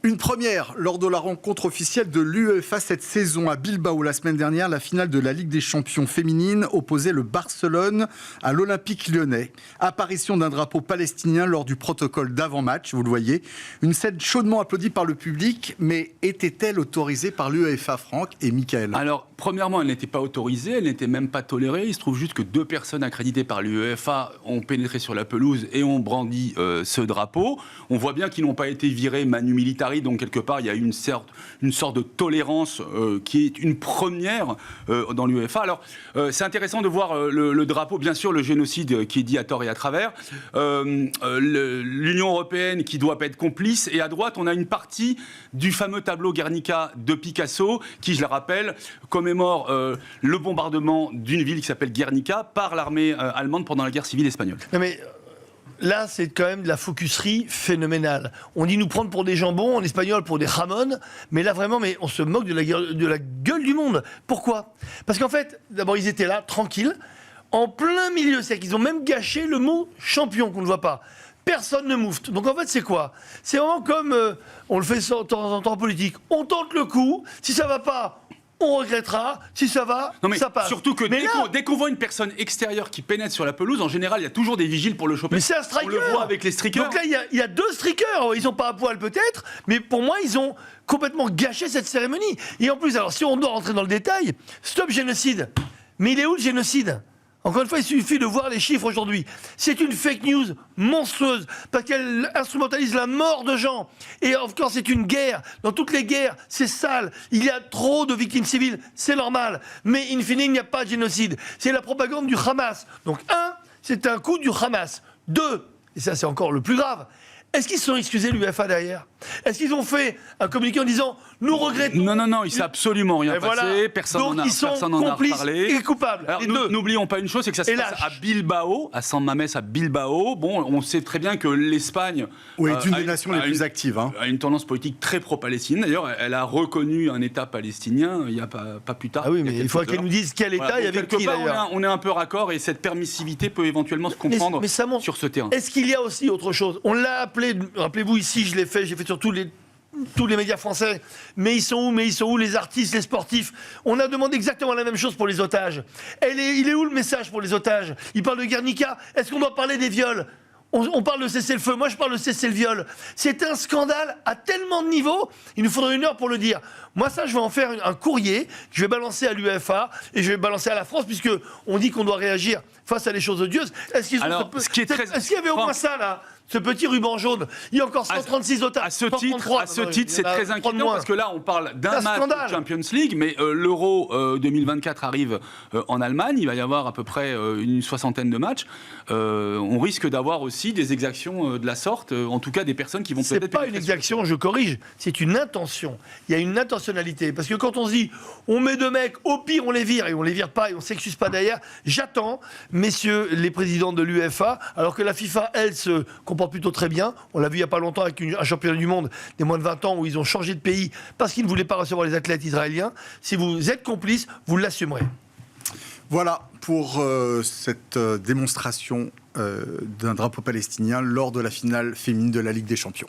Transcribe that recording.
Une première lors de la rencontre officielle de l'UEFA cette saison à Bilbao la semaine dernière. La finale de la Ligue des Champions féminine opposait le Barcelone à l'Olympique Lyonnais. Apparition d'un drapeau palestinien lors du protocole d'avant-match, vous le voyez. Une scène chaudement applaudie par le public, mais était-elle autorisée par l'UEFA, Franck et Mickaël ? Alors, premièrement, elle n'était pas autorisée, elle n'était même pas tolérée. Il se trouve juste que 2 personnes accréditées par l'UEFA ont pénétré sur la pelouse et ont brandi ce drapeau. On voit bien qu'ils n'ont pas été virés manu militari. Donc, quelque part, il y a une sorte de tolérance qui est une première dans l'UEFA. Alors, c'est intéressant de voir le drapeau, bien sûr, le génocide qui est dit à tort et à travers. L'Union européenne qui doit pas être complice. Et à droite, on a une partie du fameux tableau Guernica de Picasso, qui, je le rappelle, commémore le bombardement d'une ville qui s'appelle Guernica par l'armée allemande pendant la guerre civile espagnole. Non mais... Là, c'est quand même de la focuserie phénoménale. On dit nous prendre pour des jambons, en espagnol pour des jamón, mais là vraiment, on se moque de la gueule du monde. Pourquoi ? Parce qu'en fait, d'abord, ils étaient là, tranquilles, en plein milieu. C'est-à-dire qu'ils ont même gâché le mot champion, qu'on ne voit pas. Personne ne moufte. Donc en fait, c'est quoi ? C'est vraiment comme, on le fait de temps en temps en politique. On tente le coup, si ça ne va pas... on regrettera, si ça va, ça passe. Surtout que dès qu'on voit une personne extérieure qui pénètre sur la pelouse, en général, il y a toujours des vigiles pour le choper. Mais c'est un striker. On le voit avec les strikers. Donc là, il y a 2 strikers. Ils sont pas à poil peut-être, mais pour moi, ils ont complètement gâché cette cérémonie. Et en plus, alors si on doit rentrer dans le détail, stop génocide. Mais il est où le génocide ? Encore une fois, il suffit de voir les chiffres aujourd'hui. C'est une fake news monstrueuse parce qu'elle instrumentalise la mort de gens. Et encore, c'est une guerre. Dans toutes les guerres, c'est sale. Il y a trop de victimes civiles, c'est normal. Mais in fine, il n'y a pas de génocide. C'est la propagande du Hamas. Donc, 1, c'est un coup du Hamas. 2, et ça c'est encore le plus grave, est-ce qu'ils se sont excusés l'UEFA derrière ? Est-ce qu'ils ont fait un communiqué en disant « Nous regrettons » ? Non, il ne s'est absolument rien passé, personne n'en a reparlé. Donc ils sont complices et coupables. Alors, n'oublions pas une chose, c'est que ça se passe à Bilbao, à San Mamés, à Bilbao. Bon, on sait très bien que l'Espagne est une des nations les plus actives. A une tendance politique très pro-palestinienne. D'ailleurs, elle a reconnu un État palestinien il n'y a pas plus tard. Ah oui, mais il faudrait qu'elle nous dise quel État il y avait qui d'ailleurs. On est un peu raccord et cette permissivité peut éventuellement se comprendre sur ce terrain. Est-ce qu'il y a aussi autre chose ? On l'a appelé, rappelez-vous ici, j'ai fait sur tous les médias français, mais ils sont où les artistes, les sportifs ? On a demandé exactement la même chose pour les otages. Il est où le message pour les otages ? Il parle de Guernica. Est-ce qu'on doit parler des viols ? On parle de cessez-le-feu. Moi, je parle de cessez-le-viol. C'est un scandale à tellement de niveaux. Il nous faudrait 1 heure pour le dire. Moi, ça, je vais en faire un courrier que je vais balancer à l'UEFA et je vais balancer à la France, puisque on dit qu'on doit réagir face à des choses odieuses. Est-ce qu'il y avait au moins ça, là ? Ce petit ruban jaune, il y a encore 136 otages. À ce titre, c'est très inquiétant parce que là, on parle d'un match de Champions League, mais l'Euro 2024 arrive en Allemagne. Il va y avoir à peu près une 60aine de matchs. On risque d'avoir aussi des exactions de la sorte, en tout cas des personnes qui vont peut-être... C'est pas une exaction, je corrige, c'est une intention. Il y a une intentionnalité. Parce que quand on se dit, on met 2 mecs, au pire on les vire, et on les vire pas, et on s'excuse pas derrière, j'attends, messieurs les présidents de l'UEFA, alors que la FIFA, elle, se comporte plutôt très bien. On l'a vu il n'y a pas longtemps avec un championnat du monde des moins de 20 ans où ils ont changé de pays parce qu'ils ne voulaient pas recevoir les athlètes israéliens. Si vous êtes complice, vous l'assumerez. Voilà pour cette démonstration d'un drapeau palestinien lors de la finale féminine de la Ligue des Champions.